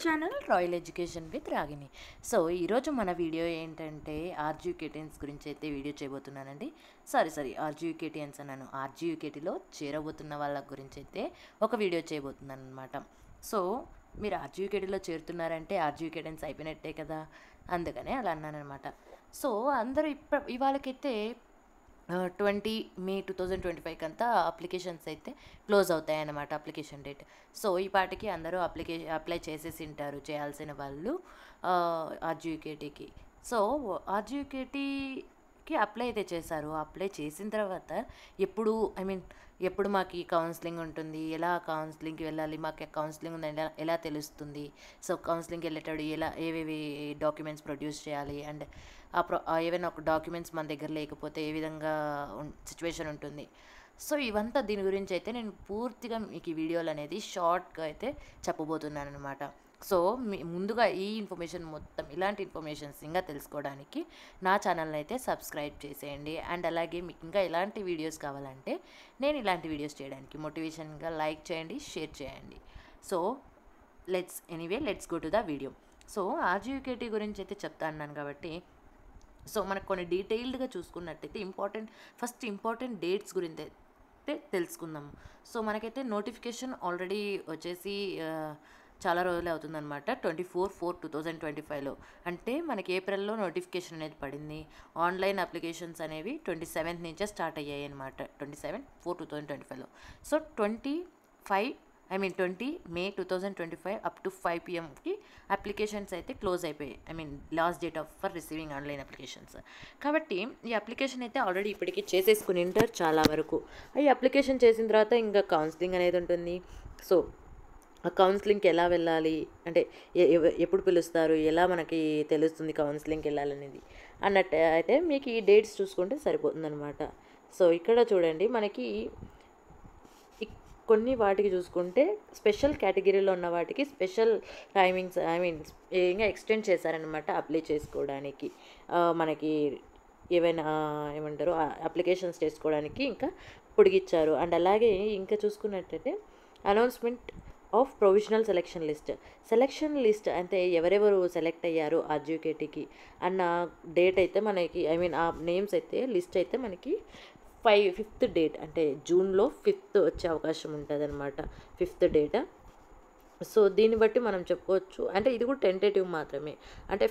Channel royal education with Ragini. So ఈరోజు మన video ఏంటంటే ఆర్జీయూకేటియన్స్ గురించి అయితే వీడియో చేయబోతున్నానండి. సారీ ఆర్జీయూకేటియన్స్ అన్నాను. ఆర్జీయూకేటీలో చేరబోతున్న వాళ్ళ గురించి అయితే ఒక వీడియో చేయబోతున్నాను అనమాట. సో మీరు ఆర్జీయూకేటీలో చేరుతున్నారంటే ఆర్జీయూకేటియన్స్ అయిపోయినట్టే కదా, అందుకనే అలా అన్నానమాట. సో అందరూ ఇవాళకైతే 20 మే 2025 అంతా అప్లికేషన్స్ అయితే క్లోజ్ అవుతాయి అన్నమాట, అప్లికేషన్ డేట్. సో ఈ పాటికి అందరూ అప్లై చేసేసి ఉంటారు చేయాల్సిన వాళ్ళు ఆర్జీయూకేటీకి. సో ఆర్జీయూకేటీకి అప్లై అయితే చేశారు. అప్లై చేసిన తర్వాత ఎప్పుడు మాకు ఈ కౌన్సిలింగ్ ఉంటుంది, ఎలా కౌన్సిలింగ్కి వెళ్ళాలి, మాకు కౌన్సిలింగ్ ఉందని ఎలా తెలుస్తుంది, సో కౌన్సిలింగ్కి వెళ్ళేటప్పుడు ఏవేవి డాక్యుమెంట్స్ ప్రొడ్యూస్ చేయాలి, అండ్ ఏవైనా ఒక డాక్యుమెంట్స్ మన దగ్గర లేకపోతే ఏ విధంగా సిచ్యువేషన్ ఉంటుంది. సో ఇవంతా దీని గురించి అయితే నేను పూర్తిగా మీకు ఈ వీడియోలు అనేది షార్ట్గా అయితే చెప్పబోతున్నాను అనమాట. సో ముందుగా ఈ ఇన్ఫర్మేషన్ మొత్తం, ఇలాంటి ఇన్ఫర్మేషన్స్ ఇంకా తెలుసుకోవడానికి నా ఛానల్ని అయితే సబ్స్క్రైబ్ చేసేయండి. అండ్ అలాగే మీకు ఇంకా ఎలాంటి వీడియోస్ కావాలంటే నేను ఇలాంటి వీడియోస్ చేయడానికి మోటివేషన్గా లైక్ చేయండి, షేర్ చేయండి. So let's go to the video. So RGUKT గురించి అయితే చెప్తా అన్నాను కాబట్టి, సో మనకు కొన్ని డీటెయిల్డ్గా చూసుకున్నట్టయితే ఇంపార్టెంట్ డేట్స్ గురించి అయితే తెలుసుకుందాము. సో మనకైతే నోటిఫికేషన్ ఆల్రెడీ వచ్చేసి చాలా రోజులే అవుతుందన్నమాట. 24/4/2025లో, అంటే మనకి ఏప్రిల్లో నోటిఫికేషన్ అనేది పడింది. ఆన్లైన్ అప్లికేషన్స్ అనేవి 27th నుంచే స్టార్ట్ అయ్యాయి అనమాట, 27/4/2025లో. So 20 May 2025 up to 5 PM applications అయితే క్లోజ్ అయిపోయాయి. Last date for receiving online applications. కాబట్టి ఈ అప్లికేషన్ అయితే ఆల్రెడీ ఇప్పటికీ చేసేసుకుని ఉంటారు చాలా వరకు. ఈ అప్లికేషన్ చేసిన తర్వాత ఇంకా కౌన్సిలింగ్ అనేది ఉంటుంది. సో ఆ కౌన్సిలింగ్కి ఎలా వెళ్ళాలి, అంటే ఎప్పుడు పిలుస్తారు, ఎలా మనకి తెలుస్తుంది కౌన్సిలింగ్కి వెళ్ళాలనేది అన్నట్టు అయితే మీకు ఈ డేట్స్ చూసుకుంటే సరిపోతుందన్నమాట. సో ఇక్కడ చూడండి, మనకి కొన్ని వాటికి చూసుకుంటే స్పెషల్ కేటగిరీలో ఉన్న వాటికి స్పెషల్ టైమింగ్స్ ఇంకా ఎక్స్టెండ్ చేశారనమాట అప్లై చేసుకోవడానికి. మనకి ఏవైనా అప్లికేషన్స్ చేసుకోవడానికి ఇంకా పొడిగిచ్చారు. అండ్ అలాగే ఇంకా చూసుకున్నట్టయితే announcement of provisional selection list అంటే ఎవరెవరు సెలెక్ట్ అయ్యారు ఆర్జీయూకేటీకి అన్న డేట్ అయితే మనకి ఆ నేమ్స్ అయితే లిస్ట్ అయితే మనకి 5th డేట్, అంటే జూన్లో 5th వచ్చే అవకాశం ఉంటుంది అనమాట, 5th డేట్. సో దీన్ని బట్టి మనం చెప్పవచ్చు, అంటే ఇది కూడా టెంటేటివ్ మాత్రమే, అంటే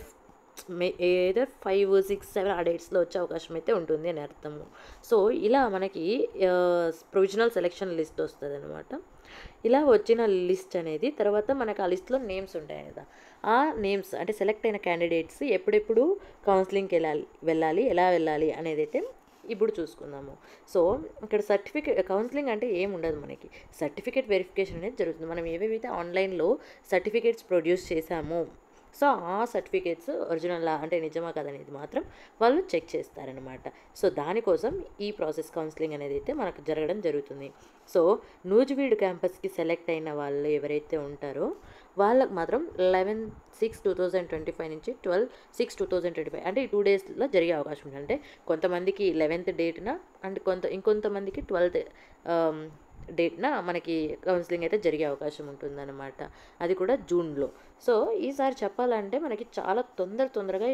ఏదో 5, 6, 7 ఆ డేట్స్లో వచ్చే అవకాశం అయితే ఉంటుంది అని అర్థము. సో ఇలా మనకి ప్రొవిజనల్ సెలెక్షన్ లిస్ట్ వస్తుంది అనమాట. ఇలా వచ్చిన లిస్ట్ అనేది తర్వాత మనకు ఆ లిస్ట్లో నేమ్స్ ఉంటాయి కదా, ఆ నేమ్స్ అంటే సెలెక్ట్ అయిన క్యాండిడేట్స్ ఎప్పుడెప్పుడు కౌన్సిలింగ్కి వెళ్ళాలి, ఎలా వెళ్ళాలి అనేది అయితే ఇప్పుడు చూసుకుందాము. సో ఇక్కడ కౌన్సిలింగ్ అంటే ఏముండదు, మనకి సర్టిఫికేట్ వెరిఫికేషన్ అనేది జరుగుతుంది. మనం ఏవేవైతే ఆన్లైన్లో సర్టిఫికేట్స్ ప్రొడ్యూస్ చేశామో, సో ఆ సర్టిఫికేట్స్ ఒరిజినల్ అంటే నిజమా కదనేది మాత్రం వాళ్ళు చెక్ చేస్తారనమాట. సో దానికోసం ఈ ప్రాసెస్ కౌన్సిలింగ్ అనేది అయితే మనకు జరగడం జరుగుతుంది. సో నూజివీడు క్యాంపస్కి సెలెక్ట్ అయిన వాళ్ళు ఎవరైతే ఉంటారో వాళ్ళకి మాత్రం 11/6/2025 నుంచి 12/6/2025 అంటే ఈ 2 డేస్లో జరిగే అవకాశం ఉంది. అంటే కొంతమందికి 11th డేట్న అండ్ ఇంకొంతమందికి 12th డేట్న మనకి కౌన్సిలింగ్ అయితే జరిగే అవకాశం ఉంటుందన్నమాట, అది కూడా జూన్లో. సో ఈసారి చెప్పాలంటే మనకి చాలా తొందరగా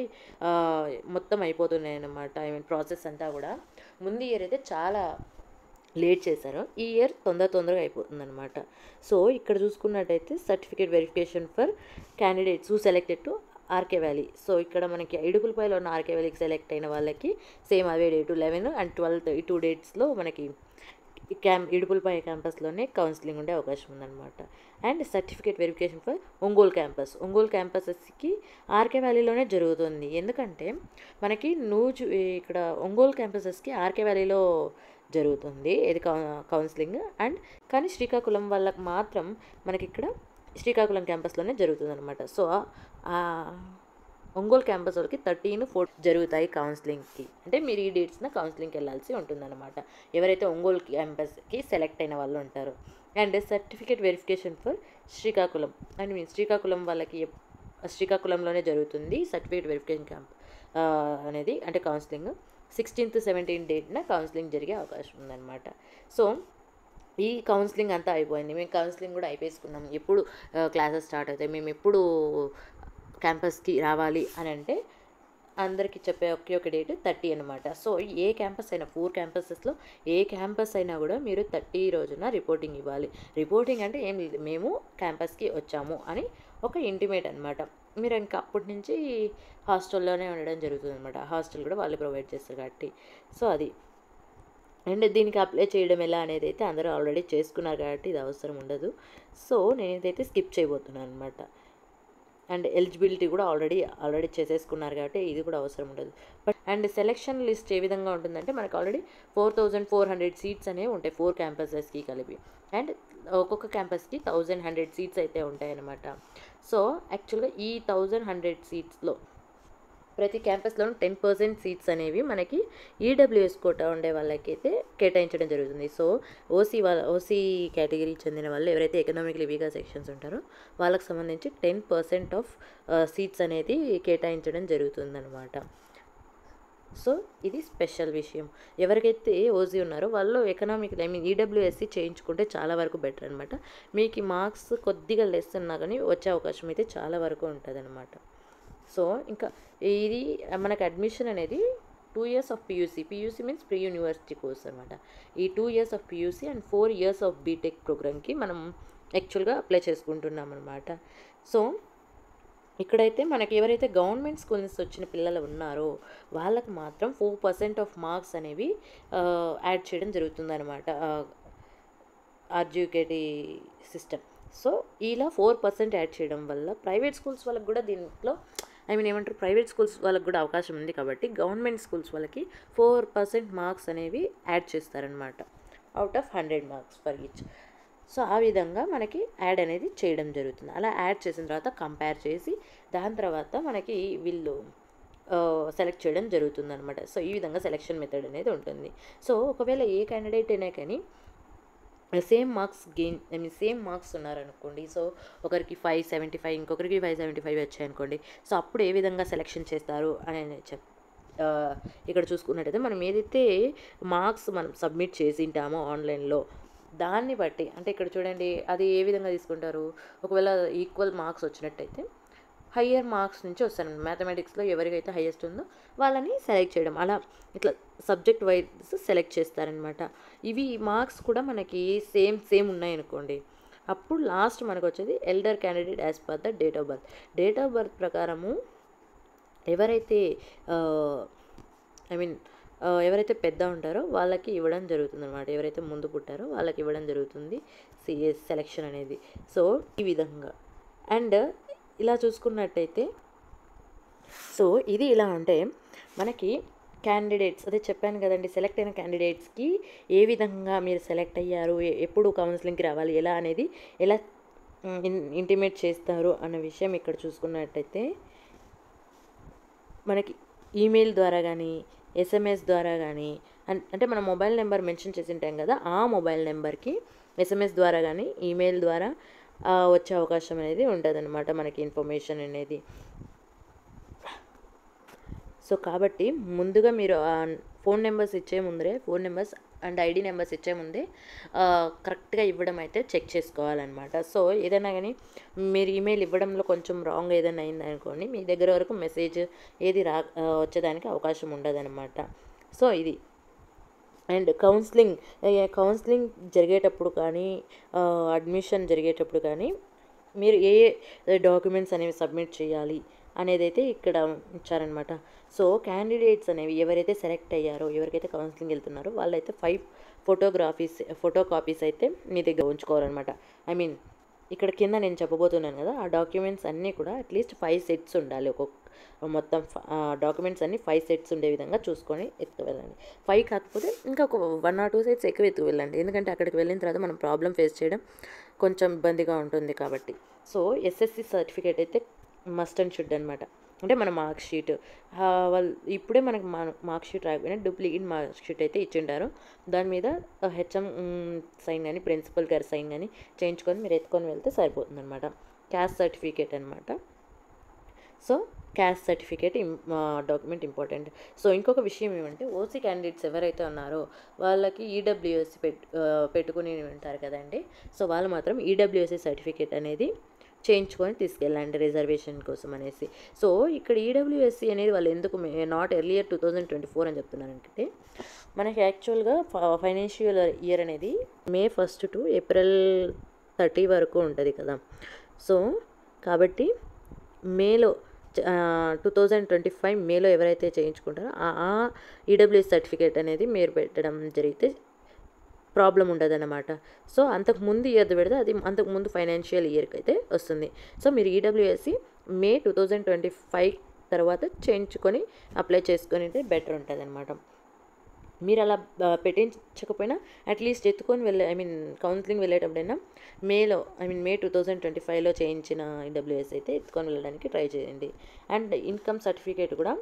మొత్తం అయిపోతున్నాయి అన్నమాట. ప్రాసెస్ అంతా కూడా ముందు ఇయర్ అయితే చాలా లేట్ చేశారు, ఈ ఇయర్ తొందరగా అయిపోతుందన్నమాట. సో ఇక్కడ చూసుకున్నట్టయితే certificate verification for candidates who selected to RK Valley. So ఇక్కడ మనకి ఇడుపులపైలో ఉన్న ఆర్కే వ్యాలీకి సెలెక్ట్ అయిన వాళ్ళకి సేమ్ అదే డేటు 11 and 12 ఈ 2 డేట్స్లో మనకి ఇడుపులపై క్యాంపస్లోనే కౌన్సిలింగ్ ఉండే అవకాశం ఉందన్నమాట. And certificate verification for Ongole క్యాంపసెస్కి ఆర్కే వ్యాలీలోనే జరుగుతుంది. ఎందుకంటే మనకి ఇక్కడ ఒంగోలు క్యాంపసెస్కి ఆర్కే వ్యాలీలో జరుగుతుంది ఇది కౌన్సిలింగ్. కానీ శ్రీకాకుళం వాళ్ళకి మాత్రం మనకి ఇక్కడ శ్రీకాకుళం క్యాంపస్లోనే జరుగుతుంది అనమాట. సో ఒంగోలు క్యాంపస్ వాళ్ళకి 13/4 జరుగుతాయి కౌన్సిలింగ్కి. అంటే మీరు ఈ డేట్స్న కౌన్సిలింగ్కి వెళ్ళాల్సి ఉంటుందన్నమాట, ఎవరైతే ఒంగోలు క్యాంపస్కి సెలెక్ట్ అయిన వాళ్ళు ఉంటారో. And certificate verification for Srikakulam Srikakulam వాళ్ళకి శ్రీకాకుళంలోనే జరుగుతుంది సర్టిఫికేట్ వెరిఫికేషన్ క్యాంప్ అనేది, అంటే కౌన్సిలింగ్ 16th 17th డేట్న కౌన్సిలింగ్ జరిగే అవకాశం ఉందన్నమాట. సో ఈ కౌన్సిలింగ్ అంతా అయిపోయింది. మేము కౌన్సిలింగ్ కూడా అయిపోయేసుకున్నాం. ఎప్పుడు క్లాసెస్ స్టార్ట్ అవుతాయి, మేము ఎప్పుడు క్యాంపస్కి రావాలి అని అంటే అందరికీ చెప్పే ఒకే ఒక డేట్ 30 అనమాట. సో ఏ క్యాంపస్ అయినా 4 క్యాంపసెస్లో ఏ క్యాంపస్ అయినా కూడా మీరు 30 రోజున రిపోర్టింగ్ ఇవ్వాలి. రిపోర్టింగ్ అంటే ఏం లేదు, మేము క్యాంపస్కి వచ్చాము అని ఒక ఇంటిమేట్ అనమాట. మీరు ఇంకా అప్పటి నుంచి హాస్టల్లోనే ఉండడం జరుగుతుంది అనమాట. హాస్టల్ కూడా వాళ్ళే ప్రొవైడ్ చేస్తారు కాబట్టి. సో అది. అండ్ దీనికి అప్లై చేయడం ఎలా అనేది అయితే అందరూ ఆల్రెడీ చేసుకున్నారు కాబట్టి ఇది అవసరం ఉండదు. సో నేను ఇదైతే స్కిప్ చేయబోతున్నాను అనమాట. అండ్ ఎలిజిబిలిటీ కూడా ఆల్రెడీ చేసేసుకున్నారు కాబట్టి ఇది కూడా అవసరం ఉండదు. బట్ అండ్ సెలెక్షన్ లిస్ట్ ఏ విధంగా ఉంటుందంటే మనకు ఆల్రెడీ 4400 సీట్స్ అనేవి ఉంటాయి 4 క్యాంపసెస్కి కలిపి. అండ్ ఒక్కొక్క క్యాంపస్కి 1100 సీట్స్ అయితే ఉంటాయన్నమాట. సో యాక్చువల్గా ఈ 1100 సీట్స్లో ప్రతి క్యాంపస్లోనూ 10% సీట్స్ అనేవి మనకి ఈడబ్ల్యూఎస్ కోటా ఉండే వాళ్ళకైతే కేటాయించడం జరుగుతుంది. సో ఓసీ కేటగిరీకి చెందిన వాళ్ళు ఎవరైతే ఎకనామికలీ వీకర్ సెక్షన్స్ ఉంటారో వాళ్ళకి సంబంధించి 10% ఆఫ్ సీట్స్ అనేది కేటాయించడం జరుగుతుందన్నమాట. సో ఇది స్పెషల్ విషయం. ఎవరికైతే ఓసీ ఉన్నారో వాళ్ళు ఈడబ్ల్యూఎస్సి చేయించుకుంటే చాలా వరకు బెటర్ అనమాట. మీకు మార్క్స్ కొద్దిగా లెస్ ఉన్నా కానీ వచ్చే అవకాశం అయితే చాలా వరకు ఉంటుంది అనమాట. సో ఇంకా ఇది మనకు అడ్మిషన్ అనేది 2 years of PUC means pre university course అనమాట. ఈ 2 years of PUC and 4 years of BTech ప్రోగ్రామ్కి మనం యాక్చువల్గా అప్లై చేసుకుంటున్నాం అనమాట. సో ఇక్కడైతే మనకి ఎవరైతే గవర్నమెంట్ స్కూల్ నుంచి వచ్చిన పిల్లలు ఉన్నారో వాళ్ళకి మాత్రం 4% ఆఫ్ మార్క్స్ అనేవి యాడ్ చేయడం జరుగుతుందన్నమాట ఆర్జీకేటీ సిస్టమ్. సో ఇలా 4% యాడ్ చేయడం వల్ల ప్రైవేట్ స్కూల్స్ వాళ్ళకి కూడా దీంట్లో ప్రైవేట్ స్కూల్స్ వాళ్ళకి కూడా అవకాశం ఉంది కాబట్టి గవర్నమెంట్ స్కూల్స్ వాళ్ళకి 4% మార్క్స్ అనేవి యాడ్ చేస్తారనమాట out of 100 marks for each. So ఆ విధంగా మనకి యాడ్ అనేది చేయడం జరుగుతుంది. అలా యాడ్ చేసిన తర్వాత కంపేర్ చేసి దాని తర్వాత మనకి వీళ్ళు సెలెక్ట్ చేయడం జరుగుతుంది అనమాట. సో ఈ విధంగా సెలెక్షన్ మెథడ్ అనేది ఉంటుంది. సో ఒకవేళ ఏ క్యాండిడేట్ అయినా కానీ సేమ్ మార్క్స్ ఉన్నారనుకోండి. సో ఒకరికి 575 ఇంకొకరికి 575 వచ్చాయనుకోండి. సో అప్పుడు ఏ విధంగా సెలెక్షన్ చేస్తారు అని ఇక్కడ చూసుకున్నట్టయితే మనం ఏదైతే మార్క్స్ మనం సబ్మిట్ చేసి ఉంటామో ఆన్లైన్లో దాన్ని బట్టి అంటే ఇక్కడ చూడండి అది ఏ విధంగా తీసుకుంటారు. ఒకవేళ ఈక్వల్ మార్క్స్ వచ్చినట్టయితే హయ్యర్ మార్క్స్ నుంచి వస్తాను. మ్యాథమెటిక్స్లో ఎవరికైతే హైయెస్ట్ ఉందో వాళ్ళని సెలెక్ట్ చేయడం, అలా ఇట్లా సబ్జెక్ట్ వైజ్ సెలెక్ట్ చేస్తారనమాట. ఇవి మార్క్స్ కూడా మనకి సేమ్ ఉన్నాయనుకోండి, అప్పుడు లాస్ట్ మనకు వచ్చేది elder candidate as per the date of birth ప్రకారము ఎవరైతే ఎవరైతే పెద్ద ఉంటారో వాళ్ళకి ఇవ్వడం జరుగుతుంది అనమాట. ఎవరైతే ముందు పుట్టారో వాళ్ళకి ఇవ్వడం జరుగుతుంది సిఎస్ సెలెక్షన్ అనేది. సో ఈ విధంగా అండ్ ఇలా చూసుకున్నట్టయితే సో ఇది ఇలా ఉంటే మనకి క్యాండిడేట్స్ అదే చెప్పాను కదండి, సెలెక్ట్ అయిన క్యాండిడేట్స్కి ఏ విధంగా మీరు సెలెక్ట్ అయ్యారు, ఎప్పుడు కౌన్సిలింగ్కి రావాలి, ఎలా ఇంటిమేట్ చేస్తారు అన్న విషయం ఇక్కడ చూసుకున్నట్టయితే మనకి ఈమెయిల్ ద్వారా కానీ ఎస్ఎంఎస్ ద్వారా కానీ అంటే మన మొబైల్ నెంబర్ మెన్షన్ చేసి ఉంటాం కదా, ఆ మొబైల్ నెంబర్కి ఎస్ఎంఎస్ ద్వారా కానీ ఈమెయిల్ ద్వారా వచ్చే అవకాశం అనేది ఉంటుందన్నమాట మనకి ఇన్ఫర్మేషన్ అనేది. సో కాబట్టి ముందుగా మీరు phone numbers and ID numbers ఇచ్చే ముందే కరెక్ట్గా ఇవ్వడం అయితే చెక్ చేసుకోవాలన్నమాట. సో ఏదైనా కానీ మీరు ఈమెయిల్ ఇవ్వడంలో కొంచెం రాంగ్ ఏదైనా అయిందనుకోండి, మీ దగ్గర వరకు మెసేజ్ ఏది వచ్చేదానికి అవకాశం ఉండదన్నమాట. సో ఇది అండ్ కౌన్సిలింగ్ జరిగేటప్పుడు కానీ అడ్మిషన్ జరిగేటప్పుడు కానీ మీరు ఏ డాక్యుమెంట్స్ అనేవి సబ్మిట్ చేయాలి అనేది అయితే ఇక్కడ ఇచ్చారనమాట. సో క్యాండిడేట్స్ అనేవి ఎవరైతే సెలెక్ట్ అయ్యారో, ఎవరికైతే కౌన్సిలింగ్ వెళ్తున్నారో వాళ్ళైతే 5 ఫోటో కాపీస్ అయితే మీ దగ్గర ఉంచుకోవాలన్నమాట. ఇక్కడ కింద నేను చెప్పబోతున్నాను కదా, ఆ డాక్యుమెంట్స్ అన్నీ కూడా అట్లీస్ట్ 5 సెట్స్ ఉండాలి. మొత్తం డాక్యుమెంట్స్ అన్నీ 5 సెట్స్ ఉండే విధంగా చూసుకొని ఎత్తుకు వెళ్ళండి. 5 కాకపోతే ఇంకా ఒక 1 or 2 సెట్స్ ఎక్కువ ఎత్తుకు వెళ్ళండి, ఎందుకంటే అక్కడికి వెళ్ళిన తర్వాత మనం ప్రాబ్లం ఫేస్ చేయడం కొంచెం ఇబ్బందిగా ఉంటుంది కాబట్టి. సో ఎస్ఎస్సి సర్టిఫికేట్ అయితే మస్ట్ అండ్ షుడ్ అనమాట. అంటే మన మార్క్ షీట్ వాళ్ళు ఇప్పుడే మనకి మార్క్ షీట్ రాకపోయినా డూప్లికేట్ మార్క్ షీట్ అయితే ఇచ్చింటారు. దాని మీద హెచ్ఎం సైన్ కానీ ప్రిన్సిపల్ గారి సైన్ కానీ చేయించుకొని మీరు ఎత్తుకొని వెళ్తే సరిపోతుంది అనమాట. క్యాస్ట్ సర్టిఫికేట్ అనమాట. So caste certificate document important. So ఇంకొక విషయం ఏమంటే ఓసీ క్యాండిడేట్స్ ఎవరైతే ఉన్నారో వాళ్ళకి ఈడబ్ల్యూఎస్సి పెట్టుకుని ఉంటారు కదండి. సో వాళ్ళు మాత్రం ఈడబ్ల్యూఎస్సి సర్టిఫికేట్ అనేది చేయించుకొని తీసుకెళ్ళండి రిజర్వేషన్ కోసం అనేసి. సో ఇక్కడ ఈడబ్ల్యూఎస్సి అనేది వాళ్ళు ఎందుకు నాట్ ఎర్లియర్ 2024 అని చెప్తున్నారంటే మనకి యాక్చువల్గా ఫైనాన్షియల్ ఇయర్ అనేది May 1 to April 30 వరకు ఉంటుంది కదా. సో కాబట్టి మేలో 2025 మేలో ఎవరైతే చేయించుకుంటారో ఆ ఈడబ్ల్యూఎస్ సర్టిఫికేట్ అనేది మీరు పెట్టడం జరిగితే ప్రాబ్లం ఉండదన్నమాట. సో అంతకుముందు ఇయర్ పెడితే అది అంతకుముందు ఫైనాన్షియల్ ఇయర్కి అయితే వస్తుంది. సో మీరు ఈడబ్ల్యూఎస్సి May 2025 తర్వాత చేయించుకొని అప్లై చేసుకొని అయితే బెటర్ ఉంటుంది అనమాట. మీరు అలా పెట్టించకపోయినా అట్లీస్ట్ ఎత్తుకొని కౌన్సిలింగ్ వెళ్ళేటప్పుడైనా May 2025లో చేయించిన ఈడబ్ల్యూఎస్ అయితే ఎత్తుకొని వెళ్ళడానికి ట్రై చేయండి. అండ్ ఇన్కమ్ సర్టిఫికేట్ కూడా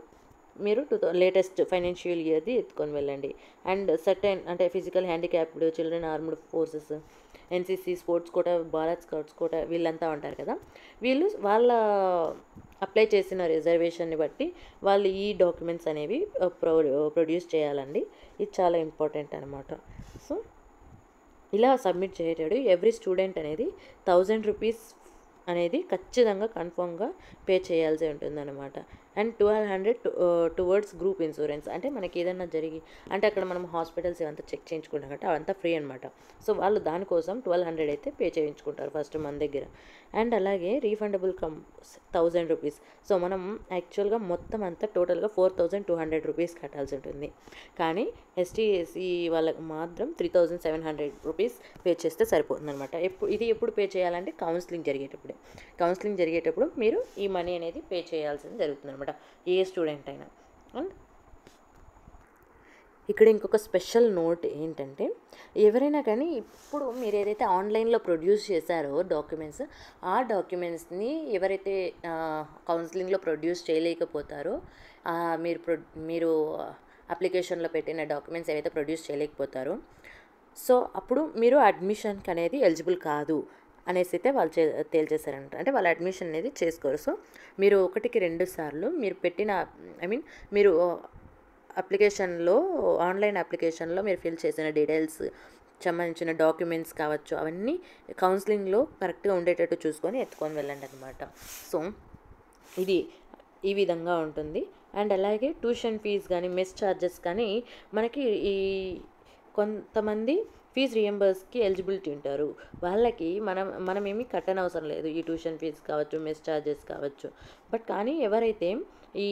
మీరు లేటెస్ట్ ఫైనాన్షియల్ ఇయర్ది ఎత్తుకొని వెళ్ళండి. అండ్ సర్టెన్ అంటే physical handicapped children, armed forces, NCC, sports quota, Bharat scouts quota వీళ్ళంతా ఉంటారు కదా. వీళ్ళు వాళ్ళ అప్లై చేసిన రిజర్వేషన్ని బట్టి వాళ్ళు ఈ డాక్యుమెంట్స్ అనేవి ప్రొడ్యూస్ చేయాలండి. ఇది చాలా ఇంపార్టెంట్ అనమాట. సో ఇలా సబ్మిట్ చేయటాడు ఎవ్రీ స్టూడెంట్ అనేది 1000 రూపీస్ అనేది ఖచ్చితంగా కన్ఫామ్గా పే చేయాల్సి ఉంటుందన్నమాట. And 1200 towards group insurance. అంటే మనకి ఏదైనా అంటే అక్కడ మనం హాస్పిటల్స్ ఇవంతా చెక్ చేయించుకుంటాం కాబట్టి అవంతా ఫ్రీ అనమాట. సో వాళ్ళు దానికోసం 1200 అయితే పే చేయించుకుంటారు ఫస్ట్ మన దగ్గర. అండ్ అలాగే రీఫండబుల్ 1000 రూపీస్. సో మనం యాక్చువల్గా మొత్తం అంతా టోటల్గా 4200 రూపీస్ కట్టాల్సి ఉంటుంది. కానీ ఎస్టీ ఎస్సీ వాళ్ళకి మాత్రం 3700 రూపీస్ పే చేస్తే సరిపోతుంది అనమాట. ఇది ఎప్పుడు పే చేయాలంటే కౌన్సిలింగ్ జరిగేటప్పుడు మీరు ఈ మనీ అనేది పే చేయాల్సింది జరుగుతుంది అనమాట, ఏ స్టూడెంట్ అయినా. అండ్ ఇక్కడ ఇంకొక స్పెషల్ నోట్ ఏంటంటే ఎవరైనా కానీ ఇప్పుడు మీరు ఏదైతే ఆన్లైన్లో ప్రొడ్యూస్ చేశారో డాక్యుమెంట్స్, ఆ డాక్యుమెంట్స్ని ఎవరైతే కౌన్సిలింగ్లో ప్రొడ్యూస్ చేయలేకపోతారో మీరు అప్లికేషన్లో పెట్టిన డాక్యుమెంట్స్ ఏవైతే ప్రొడ్యూస్ చేయలేకపోతారో సో అప్పుడు మీరు అడ్మిషన్కి అనేది ఎలిజిబుల్ కాదు అనేసి అయితే వాళ్ళు తేల్చేశారంట. అంటే వాళ్ళ అడ్మిషన్ అనేది చేసుకోరు. సో మీరు 1కి 2 సార్లు మీరు పెట్టిన మీరు అప్లికేషన్లో ఆన్లైన్ అప్లికేషన్లో మీరు ఫిల్ చేసిన డీటెయిల్స్ సంబంధించిన డాక్యుమెంట్స్ కావచ్చు అవన్నీ కౌన్సిలింగ్లో కరెక్ట్గా ఉండేటట్టు చూసుకొని ఎత్తుకొని వెళ్ళండి అనమాట. సో ఇది ఈ విధంగా ఉంటుంది. అండ్ అలాగే ట్యూషన్ ఫీజు కానీ మెస్ ఛార్జెస్ కానీ మనకి ఈ కొంతమంది ఫీజు రియంబర్స్కి ఎలిజిబిలిటీ ఉంటారు. వాళ్ళకి మనం ఏమీ కట్టనవసరం లేదు, ఈ ట్యూషన్ ఫీజు కావచ్చు మెస్ ఛార్జెస్ కావచ్చు. బట్ కానీ ఎవరైతే ఈ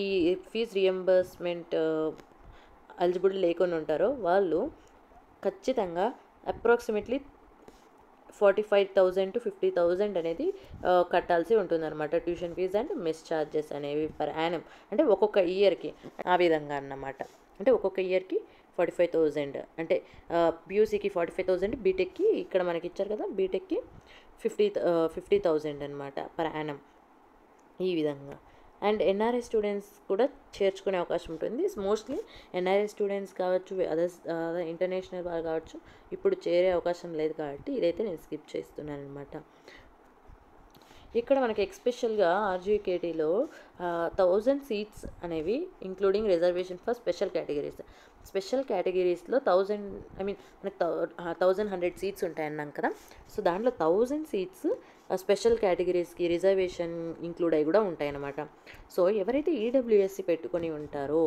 ఫీజు రియంబర్స్మెంట్ ఎలిజిబుల్ లేకుండా ఉంటారో వాళ్ళు ఖచ్చితంగా అప్రాక్సిమేట్లీ 45,000 to 50,000 అనేది కట్టాల్సి ఉంటుందన్నమాట. Tuition fee and mess charges అనేవి పర్ యానం, అంటే ఒక్కొక్క ఇయర్కి ఆ విధంగా అన్నమాట. అంటే ఒక్కొక్క ఇయర్కి 45,000, అంటే పియూసీకి 45,000, బీటెక్కి ఇక్కడ మనకి ఇచ్చారు కదా బీటెక్కి 50,000 అనమాట పర్ యానం, ఈ విధంగా. అండ్ ఎన్ఆర్ఐ స్టూడెంట్స్ కూడా చేర్చుకునే అవకాశం ఉంటుంది. మోస్ట్లీ ఎన్ఆర్ఐ స్టూడెంట్స్ కావచ్చు, అదర్స్ ఇంటర్నేషనల్ వాళ్ళు కావచ్చు ఇప్పుడు చేరే అవకాశం లేదు కాబట్టి ఇదైతే నేను స్కిప్ చేస్తున్నాను అనమాట. ఇక్కడ మనకి ఎక్స్పెషల్గా ఆర్జీకేటీలో 1000 సీట్స్ అనేవి ఇంక్లూడింగ్ రిజర్వేషన్ ఫర్ స్పెషల్ కేటగిరీస్లో 1000 మనకి 1100 సీట్స్ ఉంటాయన్నాం కదా. సో దాంట్లో 1000 సీట్స్ స్పెషల్ కేటగిరీస్కి రిజర్వేషన్ ఇంక్లూడ్ అయ్యి కూడా ఉంటాయన్నమాట. సో ఎవరైతే ఈడబ్ల్యూఎస్సి పెట్టుకొని ఉంటారో,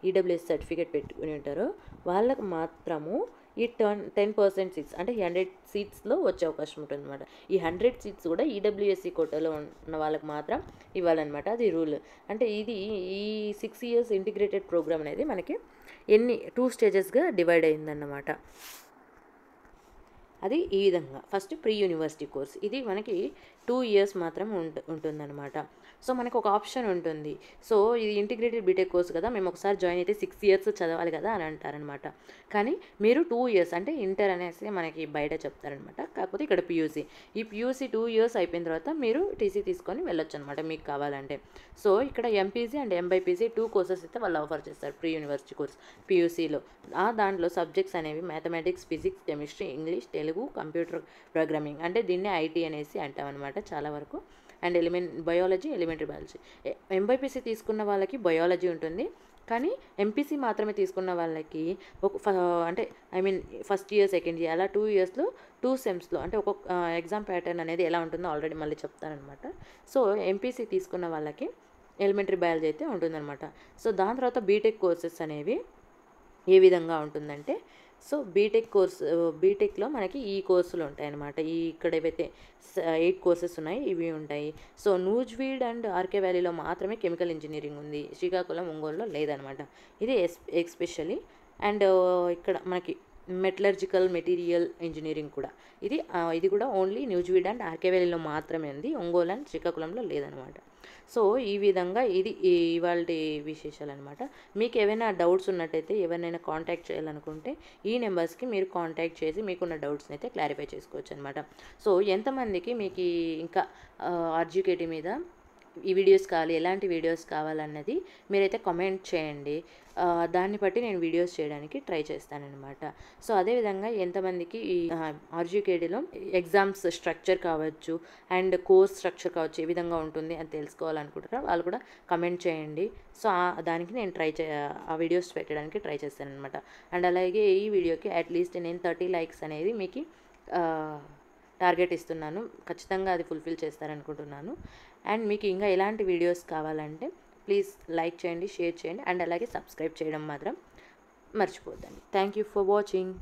ఈడబ్ల్యూఎస్ సర్టిఫికేట్ పెట్టుకుని ఉంటారో వాళ్ళకు మాత్రము ఈ 10% సీట్స్ అంటే 100 సీట్స్లో వచ్చే అవకాశం ఉంటుంది అనమాట. ఈ 100 సీట్స్ కూడా ఈడబ్ల్యూఎస్సి కోటాలో ఉన్న వాళ్ళకి మాత్రం ఇవ్వాలన్నమాట, అది రూల్. అంటే ఇది ఈ 6 years ఇంటిగ్రేటెడ్ ప్రోగ్రామ్ అనేది మనకి 2 స్టేజెస్గా డివైడ్ అయిందన్నమాట. అది ఈ విధంగా ఫస్ట్ ప్రీ యూనివర్సిటీ కోర్స్, ఇది మనకి 2 years మాత్రం ఉంటుందన్నమాట. సో మనకు ఒక ఆప్షన్ ఉంటుంది. సో ఇది ఇంటిగ్రేటెడ్ బీటెక్ కోర్స్ కదా, మేము ఒకసారి జాయిన్ అయితే 6 years చదవాలి కదా అని అంటారనమాట. కానీ మీరు 2 years అంటే ఇంటర్ అనేసి మనకి బయట చెప్తారనమాట. కాకపోతే ఇక్కడ పియూసీ, ఈ పియూసీ 2 years అయిపోయిన తర్వాత మీరు టీసీ తీసుకొని వెళ్ళొచ్చు అనమాట మీకు కావాలంటే. సో ఇక్కడ ఎంపీసీ అండ్ ఎంబైపీసీ 2 కోర్సెస్ అయితే వాళ్ళు ఆఫర్ చేస్తారు ప్రీ యూనివర్సిటీ కోర్స్ పియూసీలో. దాంట్లో సబ్జెక్ట్స్ అనేవి mathematics, physics, chemistry, English, Telugu, computer programming, అంటే దీన్నే ఐటీ అనేసి అంటామన్నమాట చాలా వరకు. And biology, elementary biology. MPC తీసుకున్న వాళ్ళకి బయాలజీ ఉంటుంది, కానీ ఎంపీసీ మాత్రమే తీసుకున్న వాళ్ళకి అంటే ఫస్ట్ ఇయర్, సెకండ్ ఇయర్ అలా 2 ఇయర్స్లో 2 సెమ్స్లో అంటే ఒక్కొక్క ఎగ్జామ్ ప్యాటర్న్ అనేది ఎలా ఉంటుందో ఆల్రెడీ మళ్ళీ చెప్తానమాట. సో ఎంపీసీ తీసుకున్న వాళ్ళకి ఎలిమెంటరీ బయాలజీ అయితే ఉంటుందన్నమాట. సో దాని తర్వాత బీటెక్ కోర్సెస్ అనేవి ఏ విధంగా ఉంటుందంటే, సో బీటెక్లో మనకి ఈ కోర్సులు ఉంటాయన్నమాట. ఇక్కడ ఏవైతే 8 కోర్సెస్ ఉన్నాయి ఇవి ఉంటాయి. సో నూజివీడ్ అండ్ ఆర్కే వ్యాలీలో మాత్రమే కెమికల్ ఇంజనీరింగ్ ఉంది, శ్రీకాకుళం, ఒంగోలులో లేదనమాట. ఇది ఎస్పెషల్లీ. అండ్ ఇక్కడ మనకి మెటలర్జికల్ మెటీరియల్ ఇంజనీరింగ్ కూడా ఇది కూడా ఓన్లీ నూజివీడ్ అండ్ ఆర్కే వ్యాలీలో మాత్రమే ఉంది, ఒంగోలు అండ్ శ్రీకాకుళంలో లేదనమాట. సో ఈ విధంగా ఇది ఇవాళ విశేషాలు అనమాట. మీకు ఏవైనా డౌట్స్ ఉన్నట్టయితే, ఎవరినైనా కాంటాక్ట్ చేయాలనుకుంటే ఈ నెంబర్స్కి మీరు కాంటాక్ట్ చేసి మీకున్న డౌట్స్ని అయితే క్లారిఫై చేసుకోవచ్చు అనమాట. సో ఎంతమందికి మీకు ఇంకా ఆర్జీకేటీ మీద ఈ వీడియోస్ కావాలి, ఎలాంటి వీడియోస్ కావాలన్నది మీరైతే కామెంట్ చేయండి. దాన్ని బట్టి నేను వీడియోస్ చేయడానికి ట్రై చేస్తానన్నమాట. సో అదేవిధంగా ఎంతమందికి ఈ ఆర్జీకేడీలో ఎగ్జామ్స్ స్ట్రక్చర్ కావచ్చు అండ్ కోర్స్ స్ట్రక్చర్ కావచ్చు ఏ విధంగా ఉంటుంది అని తెలుసుకోవాలనుకుంటారో వాళ్ళు కూడా కమెంట్ చేయండి. సో దానికి నేను ఆ వీడియోస్ పెట్టడానికి ట్రై చేస్తానన్నమాట. అండ్ అలాగే ఈ వీడియోకి అట్లీస్ట్ నేను 30 లైక్స్ అనేది మీకు టార్గెట్ ఇస్తున్నాను. ఖచ్చితంగా అది ఫుల్ఫిల్ చేస్తారనుకుంటున్నాను. అండ్ మీకు ఇంకా ఎలాంటి వీడియోస్ కావాలంటే ప్లీజ్ లైక్ చేయండి, షేర్ చేయండి, అండ్ అలాగే సబ్స్క్రైబ్ చేయడం మాత్రం మర్చిపోద్దండి. Thank you for watching.